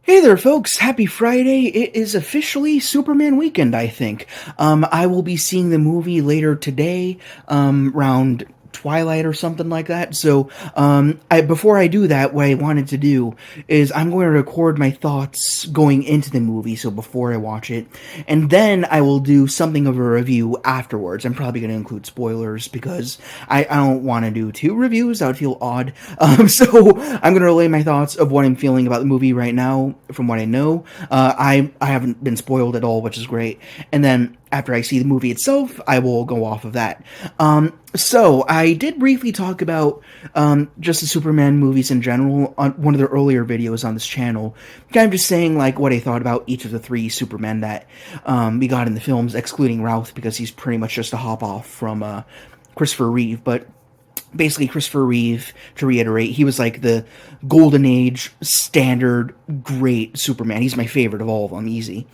Hey there, folks. Happy Friday. It is officially Superman weekend, I think. I will be seeing the movie later today, around Twilight or something like that. So, before I do that, what I wanted to do is I'm going to record my thoughts going into the movie, so before I watch it, and then I will do something of a review afterwards. I'm probably going to include spoilers because I don't want to do two reviews. That would feel odd. So I'm going to relay my thoughts of what I'm feeling about the movie right now from what I know. I haven't been spoiled at all, which is great. And then after I see the movie itself, I will go off of that. So I did briefly talk about just the Superman movies in general on one of the earlier videos on this channel. Kind of just saying like what I thought about each of the three Supermen that we got in the films, excluding Routh because he's pretty much just a hop off from Christopher Reeve. But basically Christopher Reeve, to reiterate, he was like the golden age standard great Superman. He's my favorite of all of them, easy.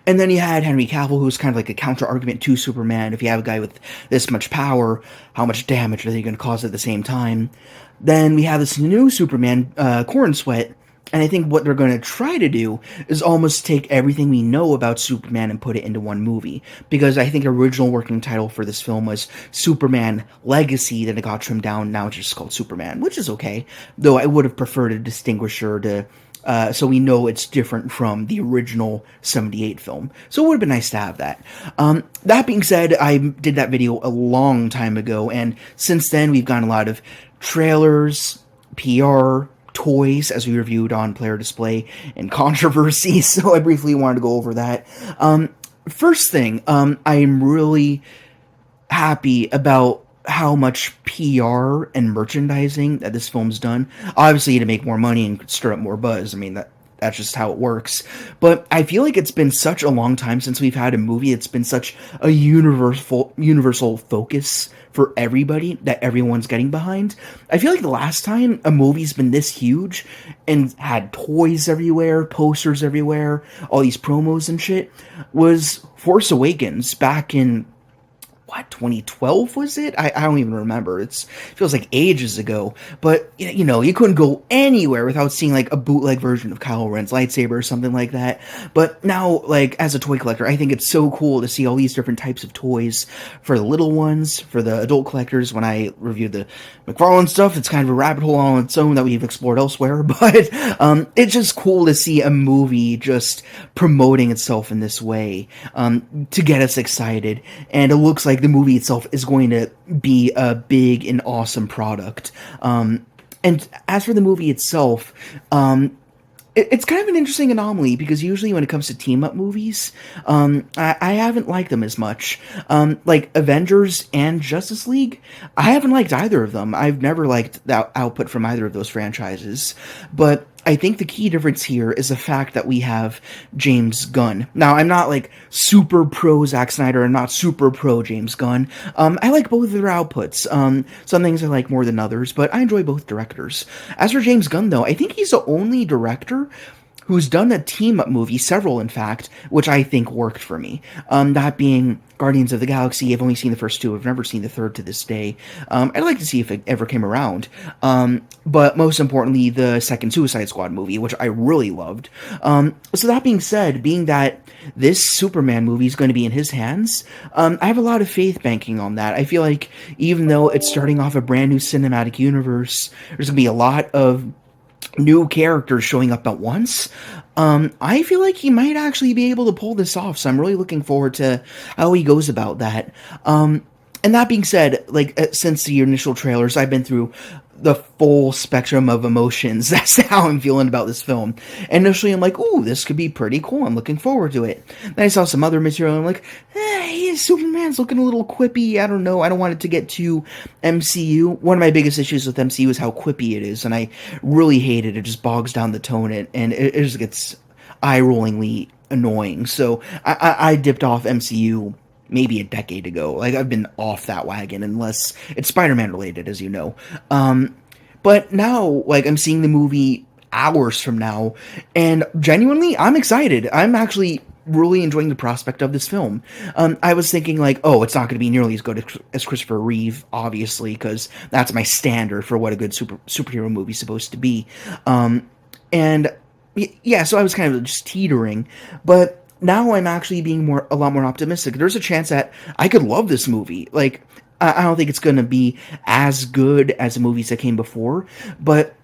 And then you had Henry Cavill, who was kind of like a counter argument to Superman. If you have a guy with this much power, how much damage are they going to cause at the same time? Then we have this new Superman, Corn Sweat, and I think what they're going to try to do is almost take everything we know about Superman and put it into one movie. Because I think the original working title for this film was Superman Legacy, then it got trimmed down, now it's just called Superman, which is okay. Though I would have preferred a distinguisher to so we know it's different from the original 78 film. So it would have been nice to have that. That being said, I did that video a long time ago, and since then we've gotten a lot of trailers, PR, toys, as we reviewed on Player Display, and controversy, so I briefly wanted to go over that. First thing, I am really happy about how much PR and merchandising that this film's done. Obviously, to make more money and stir up more buzz. I mean, that's just how it works. But I feel like it's been such a long time since we've had a movie. It's been such a universal focus for everybody that everyone's getting behind. I feel like the last time a movie's been this huge and had toys everywhere, posters everywhere, all these promos and shit was Force Awakens back in 2012 was it? I don't even remember. It feels like ages ago. But, you couldn't go anywhere without seeing, like, a bootleg version of Kylo Ren's lightsaber or something like that. But now, like, as a toy collector, I think it's so cool to see all these different types of toys for the little ones, for the adult collectors. When I reviewed the McFarlane stuff, it's kind of a rabbit hole on its own that we've explored elsewhere. But it's just cool to see a movie just promoting itself in this way to get us excited. And it looks like the movie itself is going to be a big and awesome product. And as for the movie itself, it's kind of an interesting anomaly because usually when it comes to team up movies, I haven't liked them as much. Like Avengers and Justice League, I haven't liked either of them. I've never liked that output from either of those franchises. But I think the key difference here is the fact that we have James Gunn. Now, I'm not like super pro Zack Snyder. I'm not super pro James Gunn. I like both of their outputs. Some things I like more than others, but I enjoy both directors. As for James Gunn, though, I think he's the only director who's done a team-up movie, several in fact, which I think worked for me. That being Guardians of the Galaxy. I've only seen the first two. I've never seen the third to this day. I'd like to see if it ever came around. But most importantly, the second Suicide Squad movie, which I really loved. So that being said, being that this Superman movie is going to be in his hands, I have a lot of faith banking on that. I feel like even though it's starting off a brand new cinematic universe, there's going to be a lot of new characters showing up at once. I feel like he might actually be able to pull this off, so I'm really looking forward to how he goes about that. And that being said, like, since the initial trailers, I've been through the full spectrum of emotions. That's how I'm feeling about this film. Initially, I'm like, ooh, this could be pretty cool. I'm looking forward to it. Then I saw some other material, and I'm like, Superman's looking a little quippy. I don't know. I don't want it to get too MCU. One of my biggest issues with MCU is how quippy it is, and I really hate it. It just bogs down the tone, and it just gets eye-rollingly annoying. So I dipped off MCU maybe a decade ago. Like, I've been off that wagon, unless it's Spider-Man related, as you know. But now, like, I'm seeing the movie hours from now, and genuinely, I'm excited. I'm actually really enjoying the prospect of this film. I was thinking, like, oh, it's not going to be nearly as good as Christopher Reeve, obviously, because that's my standard for what a good superhero movie is supposed to be. And Yeah, so I was kind of just teetering, but now I'm actually being a lot more optimistic. There's a chance that I could love this movie. Like, I don't think it's going to be as good as the movies that came before, but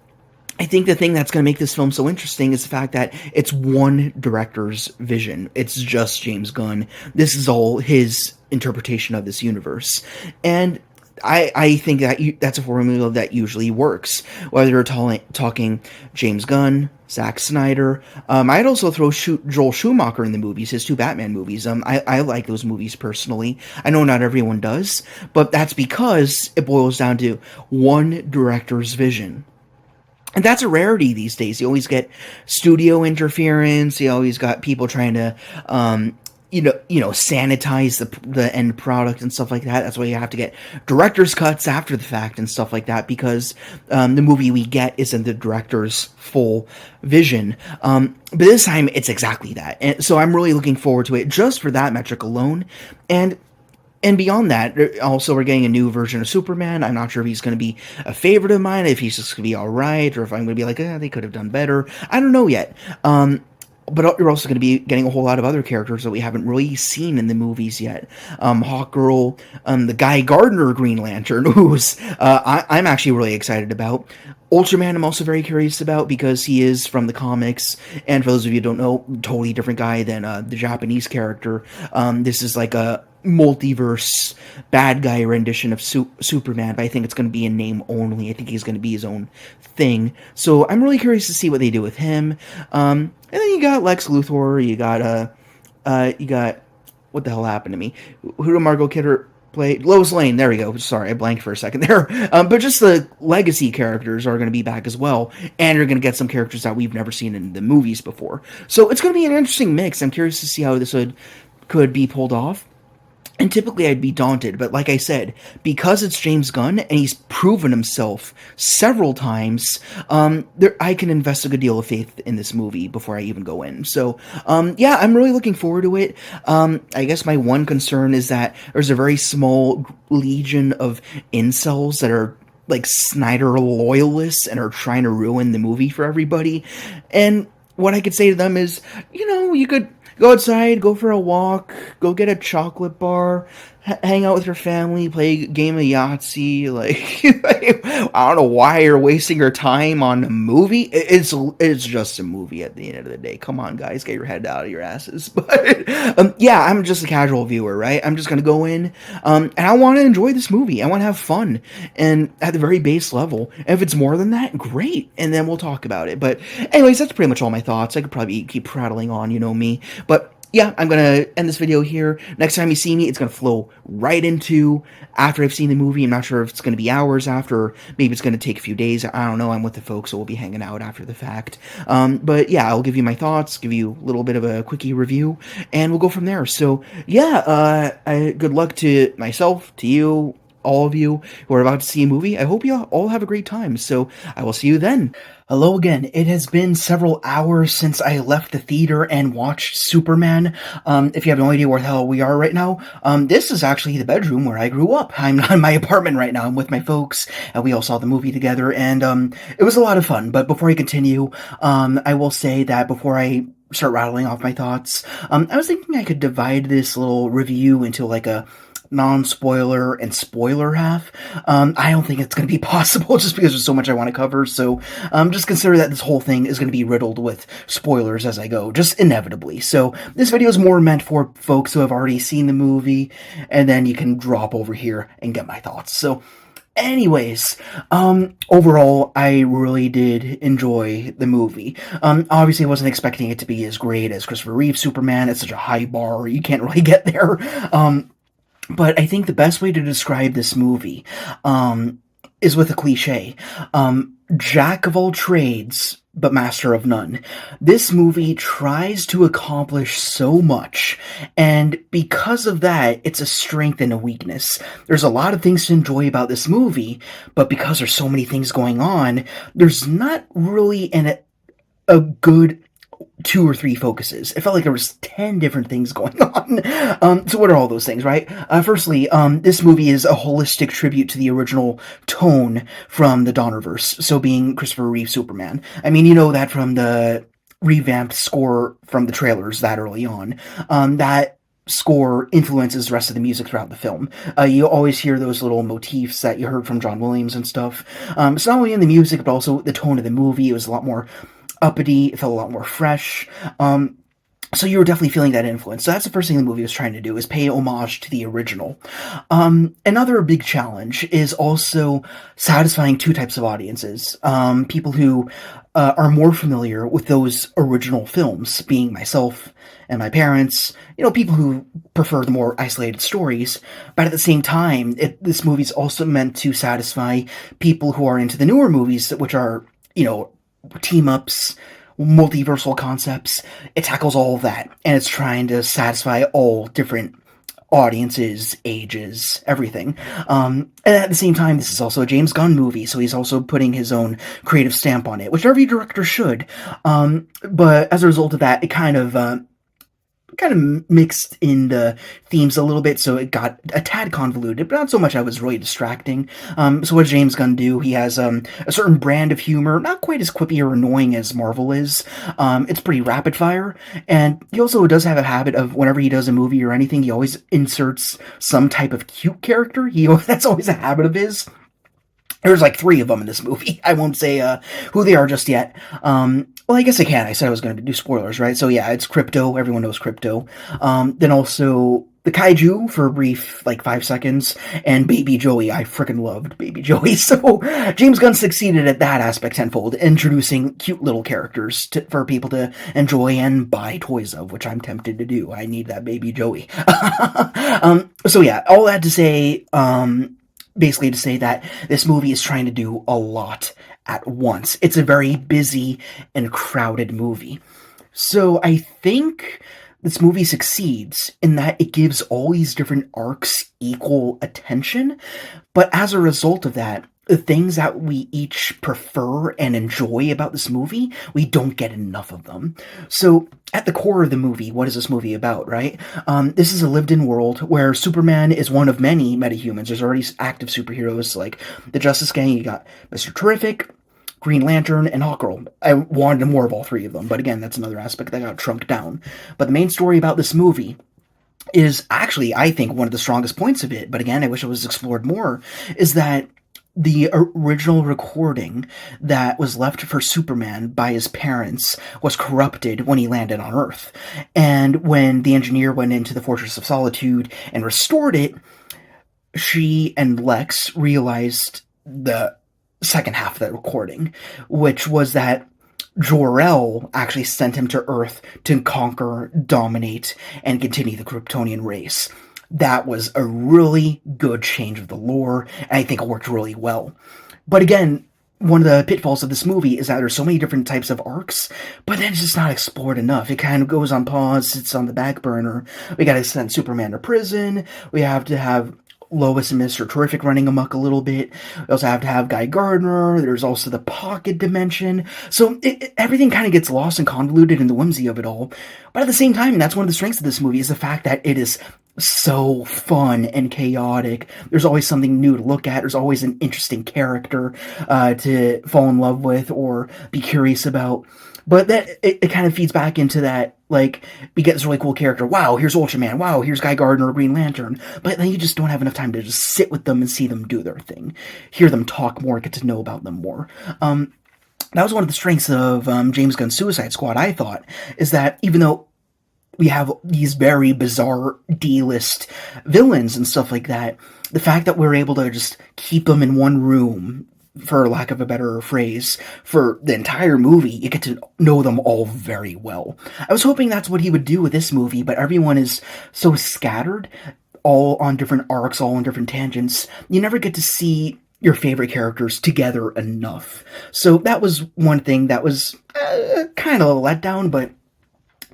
I think the thing that's going to make this film so interesting is the fact that it's one director's vision. It's just James Gunn. This is all his interpretation of this universe. And I think that that's a formula that usually works. Whether you're talking James Gunn, Zack Snyder, I'd also throw Joel Schumacher in the movies, his two Batman movies. I like those movies personally. I know not everyone does, but that's because it boils down to one director's vision. And that's a rarity these days. You always get studio interference. You always got people trying to, sanitize the end product and stuff like that. That's why you have to get director's cuts after the fact and stuff like that, because the movie we get isn't the director's full vision. But this time, it's exactly that. And so I'm really looking forward to it just for that metric alone. And beyond that, also we're getting a new version of Superman. I'm not sure if he's going to be a favorite of mine, if he's just going to be all right, or if I'm going to be like, they could have done better. I don't know yet. But you're also going to be getting a whole lot of other characters that we haven't really seen in the movies yet. Hawkgirl, the Guy Gardner Green Lantern, who's I'm actually really excited about. Ultraman, I'm also very curious about because he is from the comics, and for those of you who don't know, totally different guy than the Japanese character. This is like a multiverse bad guy rendition of Superman, but I think it's going to be in name only. I think he's going to be his own thing. So I'm really curious to see what they do with him. And then you got Lex Luthor. You got what the hell happened to me? Who did Margot Kidder play? Lois Lane. There we go. Sorry, I blanked for a second there. But just the legacy characters are going to be back as well, and you're going to get some characters that we've never seen in the movies before. So it's going to be an interesting mix. I'm curious to see how this could be pulled off. And typically I'd be daunted, but like I said, because it's James Gunn and he's proven himself several times, I can invest a good deal of faith in this movie before I even go in. So, yeah, I'm really looking forward to it. I guess my one concern is that there's a very small legion of incels that are like Snyder loyalists and are trying to ruin the movie for everybody. And what I could say to them is, you could go outside, go for a walk, go get a chocolate bar, hang out with your family, play a game of Yahtzee. Like, I don't know why you're wasting your time on a movie. It's just a movie at the end of the day. Come on, guys, get your head out of your asses. But yeah, I'm just a casual viewer, right? I'm just gonna go in, and I want to enjoy this movie. I want to have fun, and at the very base level. And if it's more than that, great. And then we'll talk about it. But anyways, that's pretty much all my thoughts. I could probably keep prattling on, you know me, but yeah, I'm going to end this video here. Next time you see me, it's going to flow right into after I've seen the movie. I'm not sure if it's going to be hours after, or maybe it's going to take a few days. I don't know. I'm with the folks, so we'll be hanging out after the fact. But yeah, I'll give you my thoughts, give you a little bit of a quickie review, and we'll go from there. So yeah, good luck to myself, to you, all of you who are about to see a movie. I hope you all have a great time. So I will see you then. Hello again. It has been several hours since I left the theater and watched Superman. If you have no idea where the hell we are right now, this is actually the bedroom where I grew up. I'm not in my apartment right now. I'm with my folks, and we all saw the movie together, and it was a lot of fun. But before I continue, I will say that before I start rattling off my thoughts, I was thinking I could divide this little review into like a non-spoiler and spoiler half. I don't think it's going to be possible just because there's so much I want to cover, so just consider that this whole thing is going to be riddled with spoilers as I go, just inevitably. So this video is more meant for folks who have already seen the movie, and then you can drop over here and get my thoughts. So anyways, overall, I really did enjoy the movie. Obviously, I wasn't expecting it to be as great as Christopher Reeve's Superman. It's such a high bar, you can't really get there. But I think the best way to describe this movie is with a cliche. Jack of all trades, but master of none. This movie tries to accomplish so much, and because of that, it's a strength and a weakness. There's a lot of things to enjoy about this movie, but because there's so many things going on, there's not really a good 2 or 3 focuses. It felt like there was 10 different things going on. So what are all those things, right? Firstly, this movie is a holistic tribute to the original tone from the Donnerverse, so being Christopher Reeve Superman. I mean, you know that from the revamped score from the trailers that early on. That score influences the rest of the music throughout the film. You always hear those little motifs that you heard from John Williams and stuff. So not only in the music, but also the tone of the movie. It was a lot more uppity. It felt a lot more fresh. So you were definitely feeling that influence. So that's the first thing the movie was trying to do, is pay homage to the original. Another big challenge is also satisfying two types of audiences. People who are more familiar with those original films, being myself and my parents, people who prefer the more isolated stories. But at the same time, this movie's also meant to satisfy people who are into the newer movies, which are, team-ups, multiversal concepts. It tackles all of that, and it's trying to satisfy all different audiences, ages, everything. And at the same time, this is also a James Gunn movie, so he's also putting his own creative stamp on it, which every director should. But as a result of that, it kind of mixed in the themes a little bit, so it got a tad convoluted, but not so much I was really distracting. So what does James Gunn do? He has a certain brand of humor, not quite as quippy or annoying as Marvel is. It's pretty rapid fire, and he also does have a habit of, whenever he does a movie or anything, he always inserts some type of cute character. That's always a habit of his. There's like 3 of them in this movie. I won't say who they are just yet. Well, I guess I can. I said I was going to do spoilers, right? So yeah, it's Crypto. Everyone knows Crypto. Then also the Kaiju for a brief, 5 seconds, and Baby Joey. I freaking loved Baby Joey. So James Gunn succeeded at that aspect tenfold, introducing cute little characters for people to enjoy and buy toys of, which I'm tempted to do. I need that Baby Joey. So yeah, all that to say, basically to say that this movie is trying to do a lot at once. It's a very busy and crowded movie. So I think this movie succeeds in that it gives all these different arcs equal attention, but as a result of that, the things that we each prefer and enjoy about this movie, we don't get enough of them. So, at the core of the movie, what is this movie about, right? This is a lived-in world where Superman is one of many metahumans. There's already active superheroes like the Justice Gang. You got Mr. Terrific, Green Lantern, and Hawkgirl. I wanted more of all 3 of them, but again, that's another aspect that got shrunk down. But the main story about this movie is actually, I think, one of the strongest points of it, but again, I wish it was explored more, is that the original recording that was left for Superman by his parents was corrupted when he landed on Earth. And when the engineer went into the Fortress of Solitude and restored it, she and Lex realized the second half of that recording, which was that Jor-El actually sent him to Earth to conquer, dominate, and continue the Kryptonian race. That was a really good change of the lore, and I think it worked really well. But again, one of the pitfalls of this movie is that there's so many different types of arcs, but then it's just not explored enough. It kind of goes on pause, sits on the back burner. We gotta send Superman to prison, we have to have Lois and Mr. Terrific running amok a little bit. We also have to have Guy Gardner. There's also the pocket dimension. So everything kind of gets lost and convoluted in the whimsy of it all. But at the same time, and that's one of the strengths of this movie, is the fact that it is so fun and chaotic. There's always something new to look at. There's always an interesting character to fall in love with or be curious about. But that it kind of feeds back into that, we get this really cool character. Wow, here's Ultraman. Wow, here's Guy Gardner or Green Lantern. But then you just don't have enough time to just sit with them and see them do their thing. Hear them talk more, get to know about them more. That was one of the strengths of James Gunn's Suicide Squad, I thought, is that even though we have these very bizarre D-list villains and stuff like that, the fact that we're able to just keep them in one room, for lack of a better phrase, for the entire movie, you get to know them all very well. I was hoping that's what he would do with this movie, but everyone is so scattered, all on different arcs, all on different tangents, you never get to see your favorite characters together enough. So that was one thing that was kind of a letdown, but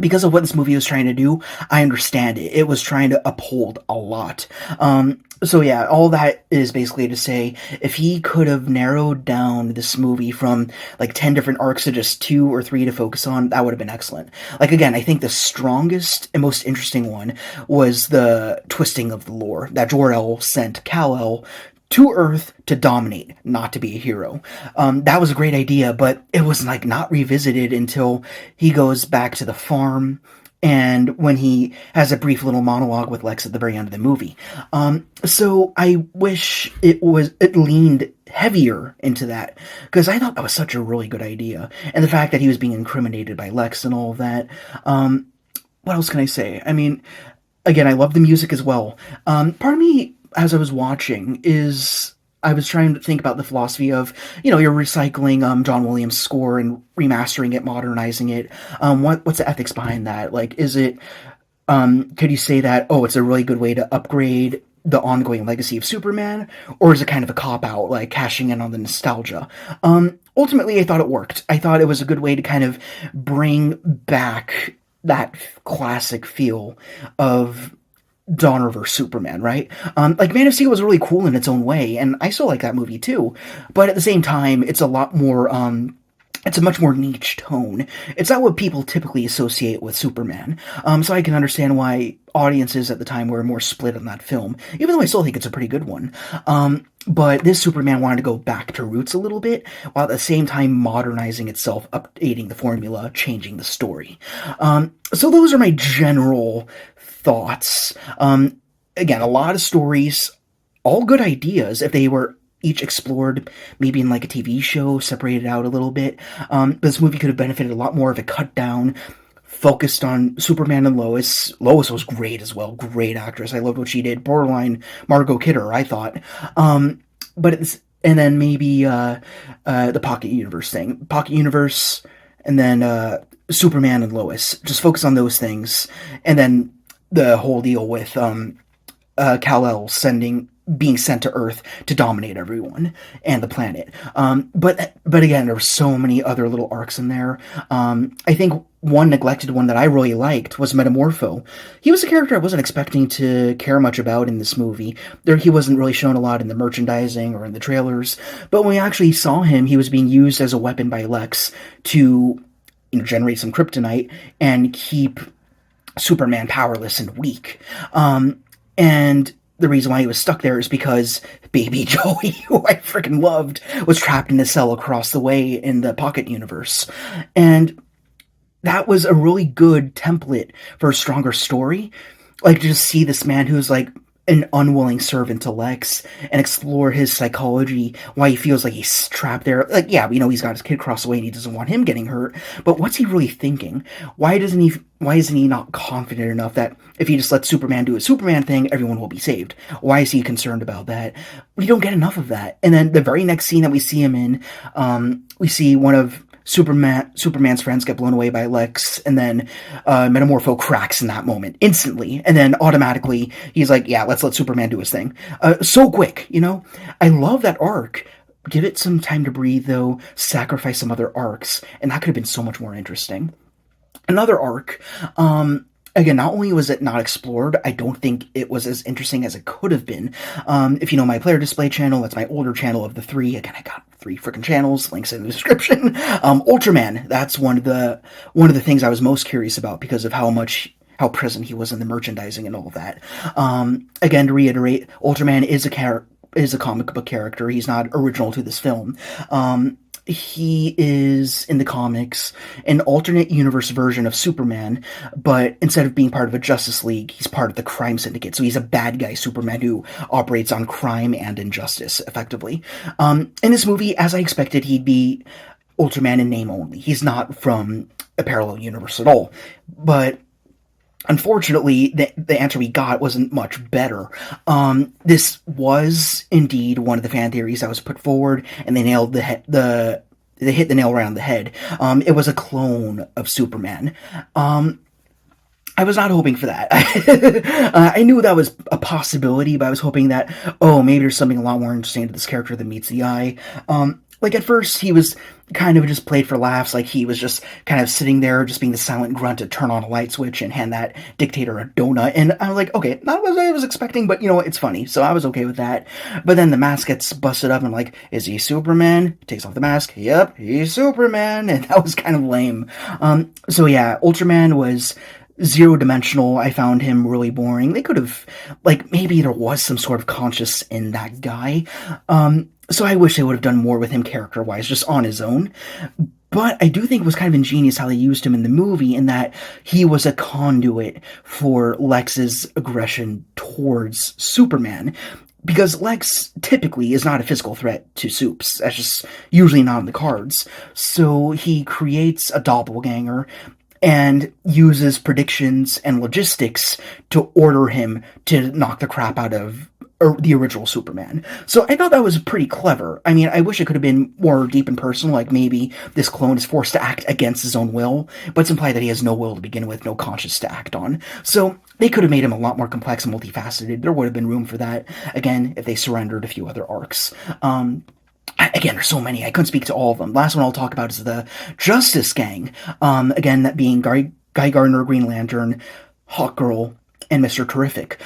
because of what this movie was trying to do, I understand it. It was trying to uphold a lot. So yeah, all that is basically to say, if he could have narrowed down this movie from 10 different arcs to just 2 or 3 to focus on, that would have been excellent. Again, I think the strongest and most interesting one was the twisting of the lore, that Jor-El sent Kal-El to Earth to dominate, not to be a hero. That was a great idea, but it was like not revisited until he goes back to the farm and when he has a brief little monologue with Lex at the very end of the movie. So I wish it leaned heavier into that, because I thought that was such a really good idea. And the fact that he was being incriminated by Lex and all of that. What else can I say? I mean, again, I love the music as well. Part of me, as I was watching, is I was trying to think about the philosophy of, you're recycling John Williams' score and remastering it, modernizing it. What's the ethics behind that? Like, is it, could you say that, oh, it's a really good way to upgrade the ongoing legacy of Superman, or is it kind of a cop-out, like cashing in on the nostalgia? Ultimately, I thought it worked. I thought it was a good way to kind of bring back that classic feel of Donner vs. Superman, right? Like, Man of Steel was really cool in its own way, and I still like that movie too, but at the same time, it's a lot more, it's a much more niche tone. It's not what people typically associate with Superman. So I can understand why audiences at the time were more split on that film, even though I still think it's a pretty good one. But this Superman wanted to go back to roots a little bit, while at the same time modernizing itself, updating the formula, changing the story. So those are my general thoughts. Again, a lot of stories, all good ideas if they were each explored maybe in like a TV show, separated out a little bit. But this movie could have benefited a lot more if it cut down, focused on Superman and Lois. Lois was great as well. Great actress. I loved what she did. Borderline Margot Kidder, I thought. But it's, and then maybe the Pocket Universe thing. Pocket Universe, and then Superman and Lois. Just focus on those things. And then the whole deal with Kal-El being sent to Earth to dominate everyone and the planet. But again, there were so many other little arcs in there. I think one neglected one that I really liked was Metamorpho. He was a character I wasn't expecting to care much about in this movie. He wasn't really shown a lot in the merchandising or in the trailers, but when we actually saw him, he was being used as a weapon by Lex to generate some kryptonite and keep Superman powerless and weak. And the reason why he was stuck there is because baby Joey, who I freaking loved, was trapped in a cell across the way in the Pocket Universe. And that was a really good template for a stronger story. Like, to just see this man who's like an unwilling servant to Lex and explore his psychology, why he feels like he's trapped there. Like, yeah, we know he's got his kid across the way and he doesn't want him getting hurt, but what's he really thinking? Why isn't he not confident enough that if he just lets Superman do a Superman thing, everyone will be saved? Why is he concerned about that? We don't get enough of that. And then the very next scene that we see him in, we see one of Superman's friends get blown away by Lex, and then Metamorpho cracks in that moment instantly, and then automatically he's like, yeah, let's let Superman do his thing. So quick, I love that arc. Give it some time to breathe, though. Sacrifice some other arcs, and that could have been so much more interesting. Another arc, again, not only was it not explored, I don't think it was as interesting as it could have been. If you know my Player Display channel, that's my older channel of the three. Again, I got 3 freaking channels, links in the description. Ultraman, that's one of the things I was most curious about because of how present he was in the merchandising and all of that. Again, to reiterate, Ultraman is a comic book character. He's not original to this film. He is, in the comics, an alternate universe version of Superman, but instead of being part of a Justice League, he's part of the crime syndicate. So he's a bad guy Superman who operates on crime and injustice, effectively. In this movie, as I expected, he'd be Ultraman in name only. He's not from a parallel universe at all. But unfortunately, the answer we got wasn't much better. This was indeed one of the fan theories that was put forward, and they nailed they hit the nail right on the head. It was a clone of Superman. I was not hoping for that. I knew that was a possibility, but I was hoping that, maybe there's something a lot more interesting to this character than meets the eye. Like, at first, he was kind of just played for laughs, like he was just kind of sitting there, just being the silent grunt to turn on a light switch and hand that dictator a donut, and I was like, okay, not what I was expecting, but, it's funny, so I was okay with that. But then the mask gets busted up, and I'm like, is he Superman? He takes off the mask, yep, he's Superman, and that was kind of lame. So yeah, Ultraman was zero dimensional. I found him really boring. They could have, like, maybe there was some sort of conscience in that guy. So I wish they would have done more with him character wise, just on his own. But I do think it was kind of ingenious how they used him in the movie, in that he was a conduit for Lex's aggression towards Superman. Because Lex typically is not a physical threat to Supes. That's just usually not in the cards. So he creates a doppelganger and uses predictions and logistics to order him to knock the crap out of the original Superman. So I thought that was pretty clever. I mean, I wish it could have been more deep and personal, like maybe this clone is forced to act against his own will, but it's implied that he has no will to begin with, no conscience to act on. So they could have made him a lot more complex and multifaceted. There would have been room for that, again, if they surrendered a few other arcs. Again, there's so many. I couldn't speak to all of them. Last one I'll talk about is the Justice Gang. Again, that being Guy Gardner, Green Lantern, Hawkgirl, and Mr. Terrific.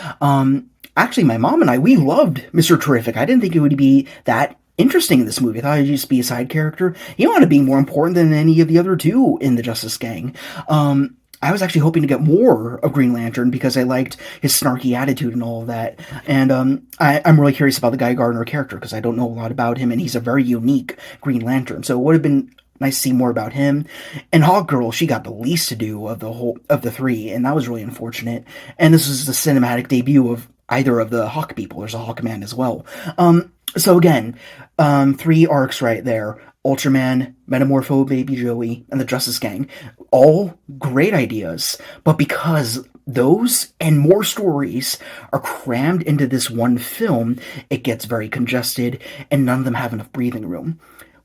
Actually, my mom and I, we loved Mr. Terrific. I didn't think it would be that interesting in this movie. I thought he'd just be a side character. He wound up being more important than any of the other two in the Justice Gang. I was actually hoping to get more of Green Lantern because I liked his snarky attitude and all of that. And I'm really curious about the Guy Gardner character because I don't know a lot about him, and he's a very unique Green Lantern. So it would have been nice to see more about him. And Hawkgirl, she got the least to do of the three, and that was really unfortunate. And this was the cinematic debut of either of the Hawk people. There's a Hawkman as well. So again, three arcs right there. Ultraman, Metamorpho Baby Joey, and the Justice Gang. All great ideas, but because those and more stories are crammed into this one film, it gets very congested, and none of them have enough breathing room.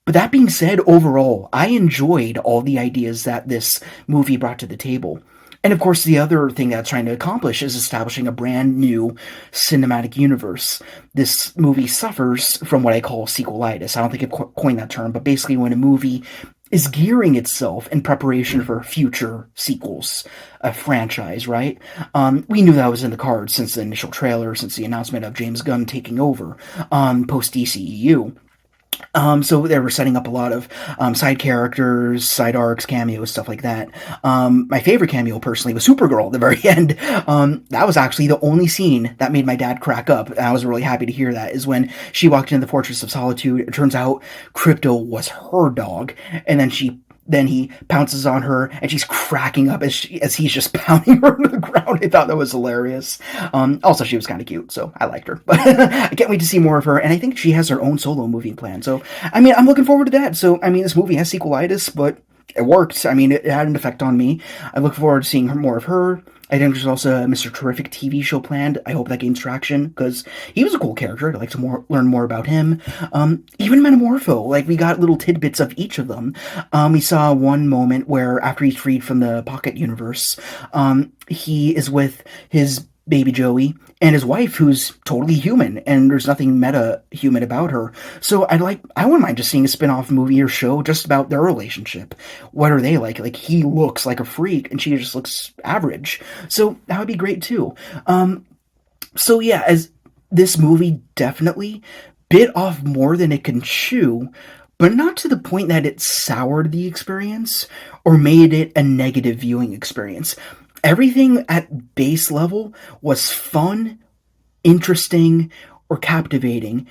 But that being said, overall, I enjoyed all the ideas that this movie brought to the table. And of course, the other thing that's trying to accomplish is establishing a brand new cinematic universe. This movie suffers from what I call sequelitis. I don't think I've coined that term, but basically when a movie is gearing itself in preparation for future sequels, a franchise, right? We knew that was in the cards since the initial trailer, since the announcement of James Gunn taking over post DCEU. So they were setting up a lot of side characters, side arcs, cameos, stuff like that. My favorite cameo, personally, was Supergirl at the very end. That was actually the only scene that made my dad crack up, and I was really happy to hear that, is when she walked into the Fortress of Solitude. It turns out Crypto was her dog, and then he pounces on her, and she's cracking up as he's just pounding her into the ground. I thought that was hilarious. Also, she was kind of cute, so I liked her. But I can't wait to see more of her, and I think she has her own solo movie planned. So, I mean, I'm looking forward to that. So, I mean, this movie has sequelitis, but it worked. I mean, it had an effect on me. I look forward to seeing more of her. I think there's also a Mr. Terrific TV show planned. I hope that gains traction, because he was a cool character. I'd like to learn more about him. Even Metamorpho, like, we got little tidbits of each of them. We saw one moment where, after he's freed from the Pocket Universe, he is with his baby Joey and his wife, who's totally human, and there's nothing meta-human about her. So I wouldn't mind just seeing a spin-off movie or show just about their relationship. What are they like? Like, he looks like a freak, and she just looks average. So that would be great, too. So yeah, as this movie definitely bit off more than it can chew, but not to the point that it soured the experience or made it a negative viewing experience. Everything at base level was fun, interesting, or captivating,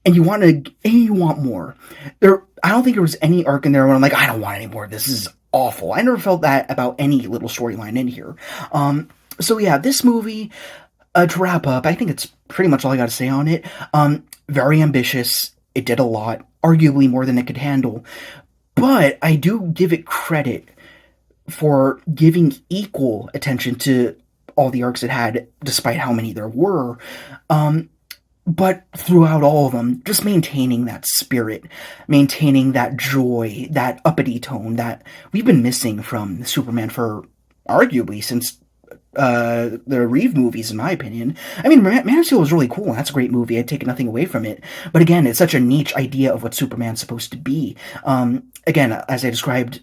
and you want more. I don't think there was any arc in there where I'm like, I don't want any more. This is awful. I never felt that about any little storyline in here. So yeah, this movie, to wrap up, I think it's pretty much all I got to say on it. Very ambitious. It did a lot, arguably more than it could handle, but I do give it credit for giving equal attention to all the arcs it had, despite how many there were. But throughout all of them, just maintaining that spirit, maintaining that joy, that uppity tone that we've been missing from Superman for arguably since the Reeve movies, in my opinion. I mean, Man of Steel was really cool, and that's a great movie. I'd take nothing away from it. But again, it's such a niche idea of what Superman's supposed to be. Again, as I described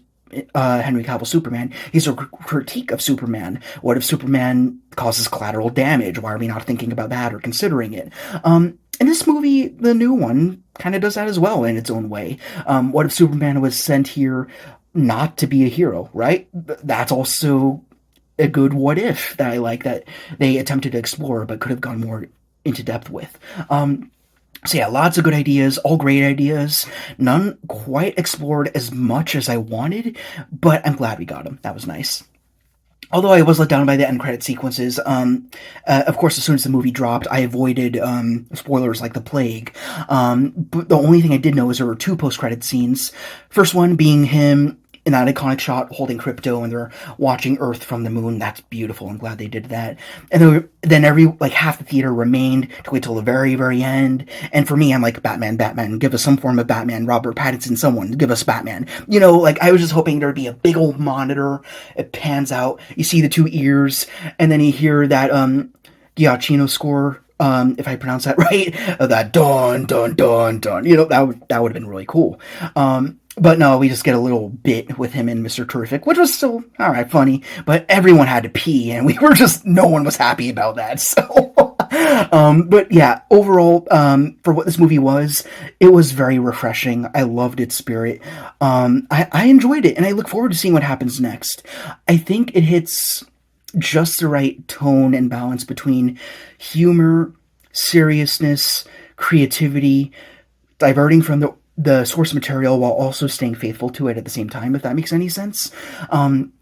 Henry Cavill's Superman, he's a critique of Superman. What if Superman causes collateral damage? Why are we not thinking about that or considering it? And this movie, the new one, kind of does that as well in its own way. What if Superman was sent here not to be a hero, right? That's also a good what if that I like that they attempted to explore but could have gone more into depth with. So yeah, lots of good ideas, all great ideas. None quite explored as much as I wanted, but I'm glad we got them. That was nice. Although I was let down by the end credit sequences, of course, as soon as the movie dropped, I avoided spoilers like the plague. But the only thing I did know is there were two post-credit scenes. First one being him in that iconic shot holding crypto and they're watching Earth from the moon. That's beautiful. I'm glad they did that. And then every like half the theater remained to wait till the very, very end. And for me, I'm like, Batman, Batman, give us some form of Batman. Robert Pattinson, someone, give us Batman. You know, like I was just hoping there'd be a big old monitor. It pans out. You see the two ears, and then you hear that Giacchino score. If I pronounce that right, that dun dun dun dun. You know, that would have been really cool. But no, we just get a little bit with him and Mr. Terrific, which was still alright, funny. But everyone had to pee, and no one was happy about that. So, but yeah, overall, for what this movie was, it was very refreshing. I loved its spirit. I enjoyed it, and I look forward to seeing what happens next. I think it hits just the right tone and balance between humor, seriousness, creativity, diverting from the source material while also staying faithful to it at the same time, if that makes any sense. Again,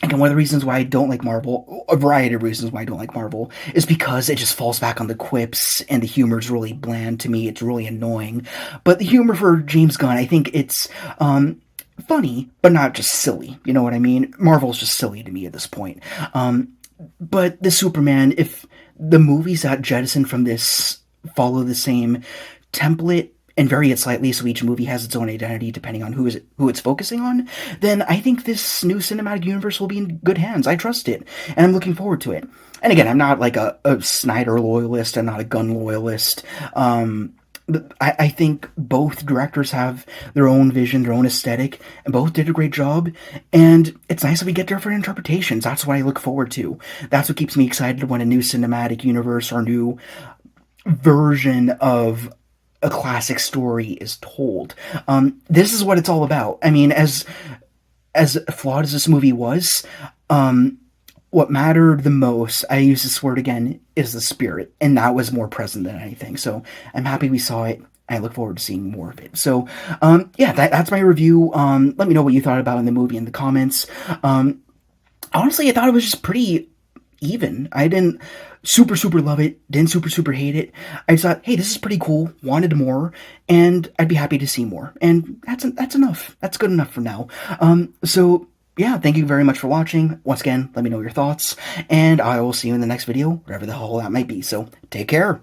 one of the reasons why I don't like Marvel, a variety of reasons why I don't like Marvel, is because it just falls back on the quips and the humor is really bland to me. It's really annoying. But the humor for James Gunn, I think it's funny, but not just silly. You know what I mean? Marvel's just silly to me at this point. But the Superman, if the movies that jettison from this follow the same template and vary it slightly so each movie has its own identity depending on who it's focusing on, then I think this new cinematic universe will be in good hands. I trust it, and I'm looking forward to it. And again, I'm not like a Snyder loyalist. I'm not a Gunn loyalist. I think both directors have their own vision, their own aesthetic, and both did a great job. And it's nice that we get different interpretations. That's what I look forward to. That's what keeps me excited when a new cinematic universe or new version of a classic story is told. This is what it's all about. I mean, as flawed as this movie was, what mattered the most, I use this word again, is the spirit, and that was more present than anything. So I'm happy we saw it. I look forward to seeing more of it. So, yeah, that's my review. Let me know what you thought about in the movie in the comments. Honestly, I thought it was just pretty even. I didn't super love it, didn't super hate it. I just thought, hey, this is pretty cool, wanted more, and I'd be happy to see more. And that's enough. That's good enough for now. So yeah, thank you very much for watching. Once again, let me know your thoughts, and I will see you in the next video, whatever the hell that might be. So take care.